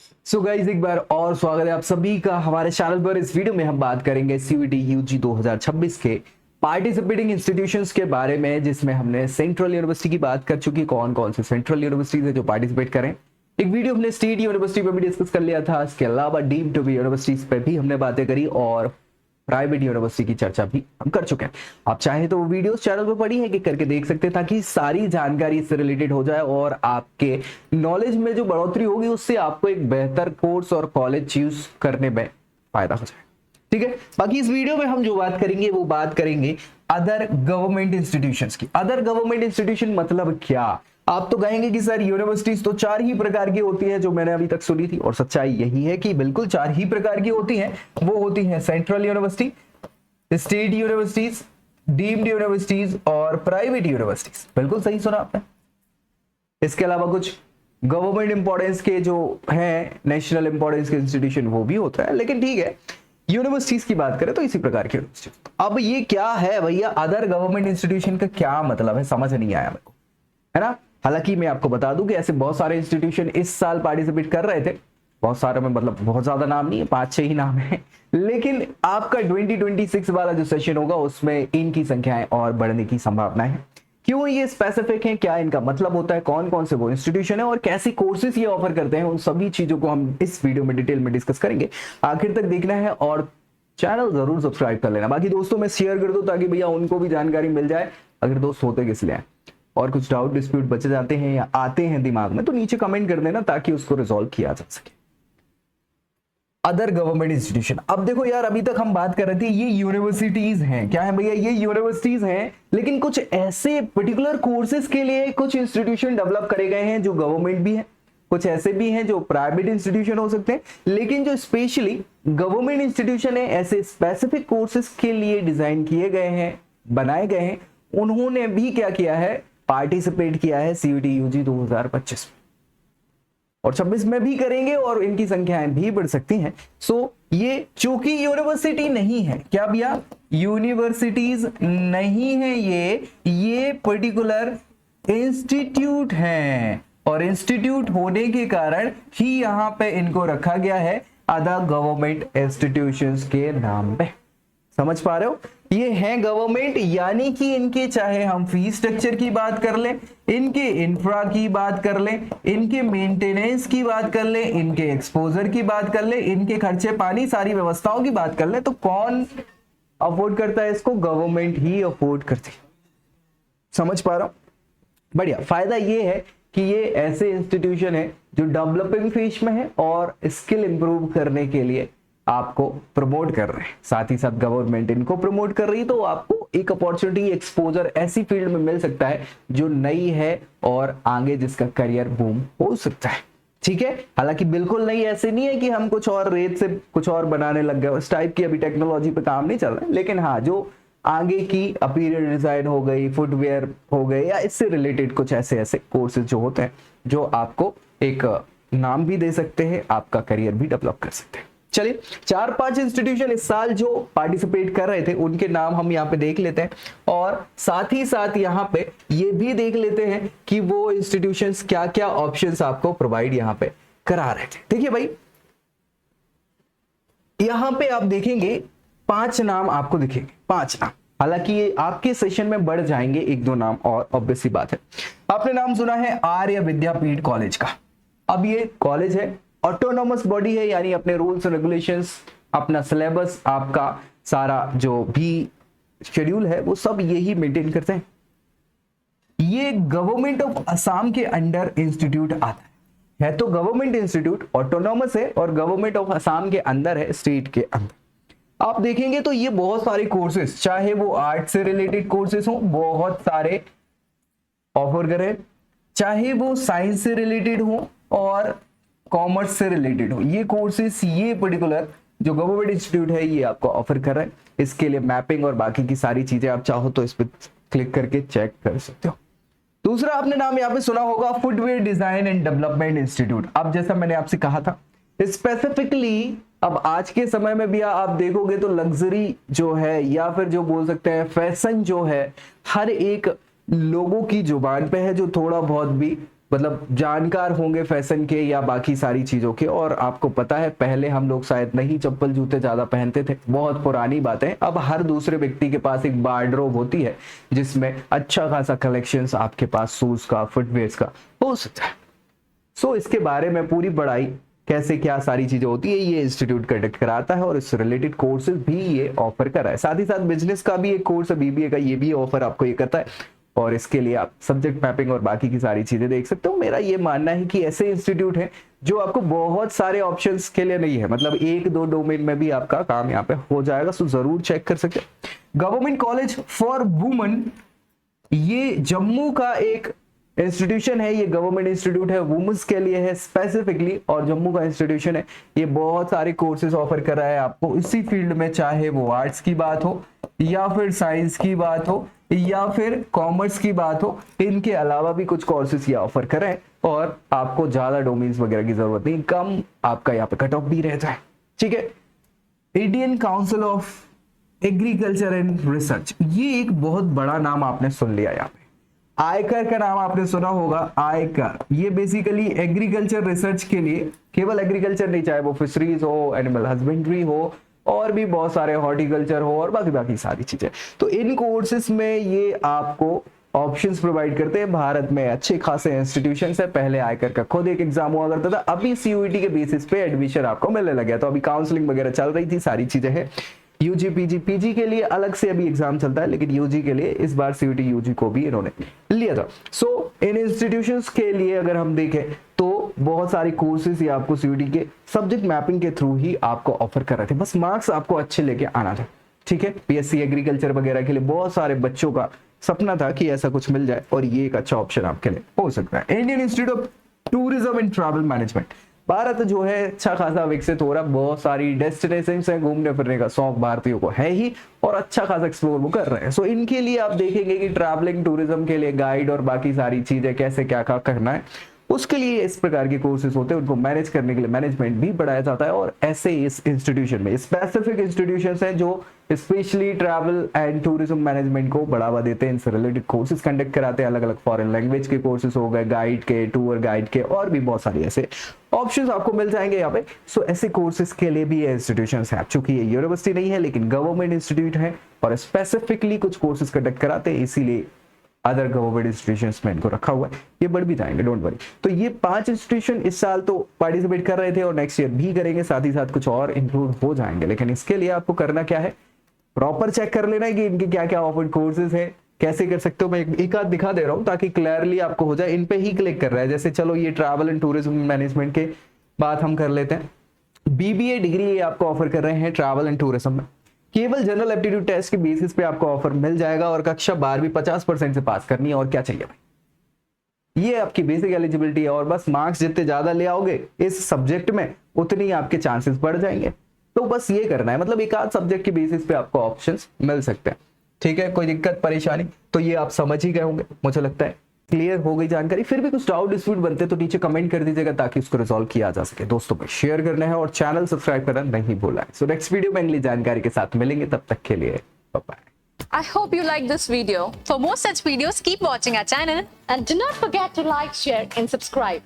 So guys, एक बार और स्वागत है आप सभी का हमारे चैनल पर। इस वीडियो में हम बात करेंगे सीयूईटी यूजी 2026 के पार्टिसिपेटिंग इंस्टीट्यूशंस के बारे में, जिसमें हमने सेंट्रल यूनिवर्सिटी की बात कर चुकी। कौन कौन से सेंट्रल यूनिवर्सिटीज है जो पार्टिसिपेट करें। एक वीडियो हमने स्टेट यूनिवर्सिटी पर भी डिस्कस कर लिया था। इसके अलावा डीम्ड टू बी यूनिवर्सिटीज पर भी हमने बातें करी और प्राइवेट यूनिवर्सिटी की चर्चा भी हम कर चुके हैं। आप चाहे तो वो वीडियोस चैनल पर पड़ी है कि करके देख सकते हैं, ताकि सारी जानकारी इससे रिलेटेड हो जाए और आपके नॉलेज में जो बढ़ोतरी होगी उससे आपको एक बेहतर कोर्स और कॉलेज चूज करने में फायदा हो जाए। ठीक है, बाकी इस वीडियो में हम जो बात करेंगे वो बात करेंगे अदर गवर्नमेंट इंस्टीट्यूशंस की। अदर गवर्नमेंट इंस्टीट्यूशन मतलब क्या? आप तो कहेंगे कि सर यूनिवर्सिटीज तो चार ही प्रकार की होती है, जो मैंने अभी तक सुनी थी, और सच्चाई यही है कि बिल्कुल चार ही प्रकार की होती हैं। वो होती हैं central university, state universities, deemed universities और प्राइवेट यूनिवर्सिटीज। बिल्कुल सही सुना आपने। इसके अलावा कुछ गवर्नमेंट इंपॉर्टेंस के जो हैं, नेशनल इंपॉर्टेंस के इंस्टीट्यूशन, वो भी होता है। लेकिन ठीक है, यूनिवर्सिटीज की बात करें तो इसी प्रकार की यूनिवर्सिटी। अब ये क्या है भैया, अदर गवर्नमेंट इंस्टीट्यूशन का क्या मतलब है, समझ नहीं आया मेरे को, है ना। हालांकि मैं आपको बता दूं कि ऐसे बहुत सारे इंस्टीट्यूशन इस साल पार्टिसिपेट कर रहे थे। बहुत सारे में मतलब बहुत ज्यादा नाम नहीं है, 5-6 ही नाम है। लेकिन आपका 2026 वाला जो सेशन होगा उसमें इनकी संख्याएं और बढ़ने की संभावना है। क्यों ये स्पेसिफिक है, क्या इनका मतलब होता है, कौन कौन से वो इंस्टीट्यूशन है और कैसे कोर्सेज ये ऑफर करते हैं, उन सभी चीजों को हम इस वीडियो में डिटेल में डिस्कस करेंगे। आखिर तक देखना है और चैनल जरूर सब्सक्राइब कर लेना। बाकी दोस्तों में शेयर कर दो ताकि भैया उनको भी जानकारी मिल जाए। अगर दोस्त होते किस लिए और कुछ डाउट डिस्प्यूट बचे जाते हैं या आते हैं दिमाग में, तो नीचे कमेंट कर देना ताकि उसको रिजॉल्व किया जा सके। अदर गवर्नमेंट इंस्टीट्यूशन, अब देखो यार, अभी तक हम बात कर रहे थे ये यूनिवर्सिटीज हैं। क्या है भैया, ये यूनिवर्सिटीज हैं, लेकिन कुछ ऐसे पर्टिकुलर कोर्सेज के लिए कुछ इंस्टीट्यूशन डेवलप करे गए हैं जो गवर्नमेंट भी है, कुछ ऐसे भी हैं जो प्राइवेट इंस्टीट्यूशन हो सकते हैं। लेकिन जो स्पेशली गवर्नमेंट इंस्टीट्यूशन है, ऐसे स्पेसिफिक कोर्सेज के लिए डिजाइन किए गए हैं, बनाए गए हैं, उन्होंने भी क्या किया है, पार्टिसिपेट किया है सीयूईटी यूजी 2025 में, और 26 में भी करेंगे और इनकी संख्याएं भी बढ़ सकती हैं। सो ये चूंकि यूनिवर्सिटी नहीं है, क्या भैया, यूनिवर्सिटीज नहीं है, ये पर्टिकुलर इंस्टीट्यूट हैं, और इंस्टीट्यूट होने के कारण ही यहां पे इनको रखा गया है अदर गवर्नमेंट इंस्टीट्यूशंस के नाम पे। समझ पा रहे हो, ये हैं गवर्नमेंट, यानी कि इनके चाहे हम फीस स्ट्रक्चर की बात कर लें, इनके इंफ्रा की बात कर लें, इनके मेंटेनेंस की बात कर लें, इनके एक्सपोजर की बात कर लें, इनके खर्चे पानी सारी व्यवस्थाओं की बात कर लें, तो कौन अफोर्ड करता है इसको? गवर्नमेंट ही अफोर्ड करती है। समझ पा रहा हूं, बढ़िया। फायदा ये है कि ये ऐसे इंस्टीट्यूशन है जो डेवलपिंग फेज में है और स्किल इंप्रूव करने के लिए आपको प्रमोट कर रहे हैं। साथ ही साथ गवर्नमेंट इनको प्रमोट कर रही है, तो आपको एक अपॉर्चुनिटी, एक्सपोजर ऐसी फील्ड में मिल सकता है जो नई है और आगे जिसका करियर बूम हो सकता है। ठीक है, हालांकि बिल्कुल नहीं, ऐसे नहीं है कि हम कुछ और रेत से कुछ और बनाने लग गए, उस टाइप की अभी टेक्नोलॉजी पे काम नहीं चल रहा है। लेकिन हाँ, जो आगे की अपीरियल डिजाइन हो गई, फुटवेयर हो गए, या इससे रिलेटेड कुछ ऐसे ऐसे कोर्सेज जो होते हैं जो आपको एक नाम भी दे सकते हैं, आपका करियर भी डेवलप कर सकते हैं। चलिए, 4-5 इंस्टीट्यूशन इस साल जो पार्टिसिपेट कर रहे थे उनके नाम हम यहाँ पे देख लेते हैं, और साथ ही साथ यहाँ पे ये भी देख लेते हैं कि वो इंस्टीट्यूशंस क्या क्या ऑप्शंस आपको प्रोवाइड यहाँ पे करा रहे थे। देखिए भाई, यहाँ पे आप देखेंगे 5 नाम आपको दिखेंगे, 5 नाम। हालांकि ये आपके सेशन में बढ़ जाएंगे 1-2 नाम, और ऑब्वियस सी बात है। आपने नाम सुना है आर्य विद्यापीठ कॉलेज का। अब ये कॉलेज है, ऑटोनॉमस बॉडी है, यानी अपने रूल्स एंड रेगुलेशंस, अपना सिलेबस, आपका सारा जो भी शेड्यूल है वो सब यही मेंटेन करते हैं। ये गवर्नमेंट ऑफ असम के अंडर इंस्टीट्यूट आता है तो गवर्नमेंट इंस्टीट्यूट ऑटोनॉमस है और गवर्नमेंट ऑफ असम के अंदर है, स्टेट के अंदर। आप देखेंगे तो ये बहुत सारे कोर्सेज, चाहे वो आर्ट से रिलेटेड कोर्सेज हो, बहुत सारे ऑफर करे, चाहे वो साइंस से रिलेटेड हो और कॉमर्स से रिलेटेड हो, ये कोर्सेस, ये पर्टिकुलर जो गवर्नमेंट इंस्टीट्यूट है ये आपको ऑफर कर रहा है। इसके लिए मैपिंग और बाकी की सारी चीजें आप चाहो तो इस पर क्लिक करके चेक कर सकते हो। दूसरा आपने नाम यहाँ पे सुना होगा, footwear design and development institute. अब जैसा मैंने आपसे कहा था, स्पेसिफिकली अब आज के समय में भी आप देखोगे तो लग्जरी जो है, या फिर जो बोल सकते हैं फैशन जो है, हर एक लोगों की जुबान पे है जो थोड़ा बहुत भी मतलब जानकार होंगे फैशन के या बाकी सारी चीजों के। और आपको पता है पहले हम लोग शायद नहीं चप्पल जूते ज्यादा पहनते थे, बहुत पुरानी बात है। अब हर दूसरे व्यक्ति के पास एक वार्डरोब होती है जिसमें अच्छा खासा कलेक्शंस आपके पास शूज का, फुटवेयर्स का हो सकता है। सो इसके बारे में पूरी पढ़ाई कैसे क्या सारी चीजें होती है ये इंस्टीट्यूट कंडक्ट कराता है और इससे रिलेटेड कोर्सेज भी ये ऑफर कर रहा है। साथ ही साथ बिजनेस का भी एक कोर्स है बीबीए का, ये भी ऑफर आपको ये करता है। और इसके लिए आप सब्जेक्ट मैपिंग और बाकी की सारी चीजें देख सकते हो। मेरा ये मानना है कि ऐसे इंस्टीट्यूट है जो आपको बहुत सारे ऑप्शंस के लिए नहीं है, मतलब एक दो डोमेन में भी आपका काम यहाँ पे हो जाएगा। सो जरूर चेक कर सकते हो। गवर्नमेंट कॉलेज फॉर वुमेन, ये जम्मू का एक इंस्टीट्यूशन है, ये गवर्नमेंट इंस्टीट्यूट है, वुमेन्स के लिए है स्पेसिफिकली और जम्मू का इंस्टीट्यूशन है। ये बहुत सारे कोर्सेज ऑफर कर रहा है आपको इसी फील्ड में, चाहे वो आर्ट्स की बात हो या फिर साइंस की बात हो या फिर कॉमर्स की बात हो। इनके अलावा भी कुछ कोर्सेज ये ऑफर कर रहे हैं और आपको ज्यादा डोमेन्स वगैरह की जरूरत नहीं, कम आपका यहाँ पे कट ऑफ भी रहता है। ठीक है। Indian council of agriculture and research, ये एक बहुत बड़ा नाम आपने सुन लिया यहाँ पे। आयकर का नाम आपने सुना होगा, आयकर, ये बेसिकली एग्रीकल्चर रिसर्च के लिए, केवल एग्रीकल्चर नहीं, चाहे वो फिशरीज हो, एनिमल हस्बेंड्री हो और भी बहुत सारे हॉर्टिकल्चर हो और बाकी सारी चीजें। तो इन कोर्सेज में ये आपको ऑप्शंस प्रोवाइड करते हैं। भारत में अच्छे खासे इंस्टीट्यूशंस है। पहले आयकर का खुद एक एग्जाम हुआ करता था, अभी सीयूईटी के बेसिस पे एडमिशन आपको मिलने लग गया। तो अभी काउंसलिंग वगैरह चल रही थी, सारी चीजें हैं। यूजी पीजी के लिए अलग से अभी एग्जाम चलता है, लेकिन यूजी के लिए इस बार सीयूटी यूजी को भी इन्होंने लिया था। सो इन इंस्टीट्यूशंस के लिए अगर हम देखें तो बहुत सारे कोर्सेज ये आपको सीयूटी के सब्जेक्ट मैपिंग के थ्रू ही आपको ऑफर कर रहे थे। बस मार्क्स आपको अच्छे लेके आना था। ठीक है। पीएससी एग्रीकल्चर वगैरह के लिए बहुत सारे बच्चों का सपना था कि ऐसा कुछ मिल जाए और ये एक अच्छा ऑप्शन आपके लिए हो सकता है। Indian institute of tourism and travel management, Bharat जो है अच्छा खासा विकसित हो रहा है, बहुत सारी डेस्टिनेशंस हैं, घूमने फिरने का शौक भारतीयों को है ही और अच्छा खासा एक्सप्लोर वो कर रहे हैं। सो इनके लिए आप देखेंगे कि ट्रैवलिंग टूरिज्म के लिए गाइड और बाकी सारी चीजें कैसे क्या क्या करना है, उसके लिए इस प्रकार के कोर्सेज होते हैं। उनको मैनेज करने के लिए मैनेजमेंट भी बढ़ाया जाता है और ऐसे इस इंस्टीट्यूशन में स्पेसिफिक इंस्टीट्यूशंस हैं जो specially travel and tourism management को बढ़ावा देते हैं। इनसे रिलेटेड कोर्सेज कंडक्ट कराते हैं, अलग अलग फॉरेन लैंग्वेज के कोर्सेज हो गए, गाइड के, टूर गाइड के और भी बहुत सारे ऐसे ऑप्शंस आपको मिल जाएंगे यहाँ पे। सो ऐसे कोर्सेज के लिए भी ये इंस्टीट्यूशंस हैं। चूंकि ये यूनिवर्सिटी नहीं है लेकिन गवर्नमेंट इंस्टीट्यूट है और स्पेसिफिकली कुछ कोर्सेज कंडक्ट कराते हैं, इसीलिए अदर गवर्नमेंट इंस्टीट्यूशंस में इनको रखा हुआ है। ये बढ़ भी जाएंगे, डोंट वरी। तो ये 5 इंस्टीट्यूशन इस साल तो पार्टिसिपेट कर रहे थे और नेक्स्ट ईयर भी करेंगे, साथ ही साथ कुछ और इंक्लूड हो जाएंगे। लेकिन इसके लिए आपको करना क्या है, प्रॉपर चेक कर लेना है कि इनके क्या क्या ऑफर्ड कोर्सेज है, कैसे कर सकते हो। मैं एक आध दिखा दे रहा हूं ताकि क्लियरली आपको हो जाए। इन पे ही क्लिक कर रहा है, जैसे चलो ये ट्रैवल एंड टूरिज्म मैनेजमेंट के बात हम कर लेते हैं। बीबीए डिग्री ये आपको ऑफर कर रहे हैं ट्रैवल एंड टूरिज्म में, केवल जनरल एप्टीट्यूड टेस्ट के बेसिस पे आपको ऑफर मिल जाएगा और कक्षा 12वीं 50% से पास करनी है। और क्या चाहिए भाई, ये आपकी बेसिक एलिजिबिलिटी है और बस मार्क्स जितने ज्यादा ले आओगे इस सब्जेक्ट में उतनी आपके चांसेस बढ़ जाएंगे। तो बस ये करना है, मतलब एक आध सब्जेक्ट के बेसिस पे आपको ऑप्शंस मिल सकते हैं। ठीक है, कोई दिक्कत परेशानी तो ये आप समझ ही गए होंगे, मुझे लगता है क्लियर हो गई जानकारी। फिर भी कुछ डाउट डिस्प्यूट बनते तो नीचे कमेंट कर दीजिएगा ताकि उसको रिजॉल्व किया जा सके। दोस्तों को शेयर करना है और चैनल सब्सक्राइब करना नहीं भूलना है। सो नेक्स्ट वीडियो में अगली जानकारी के साथ मिलेंगे, तब तक के लिए bye bye. I hope you like this video. For more such videos, keep watching our channel. And do not forget to like, share and subscribe.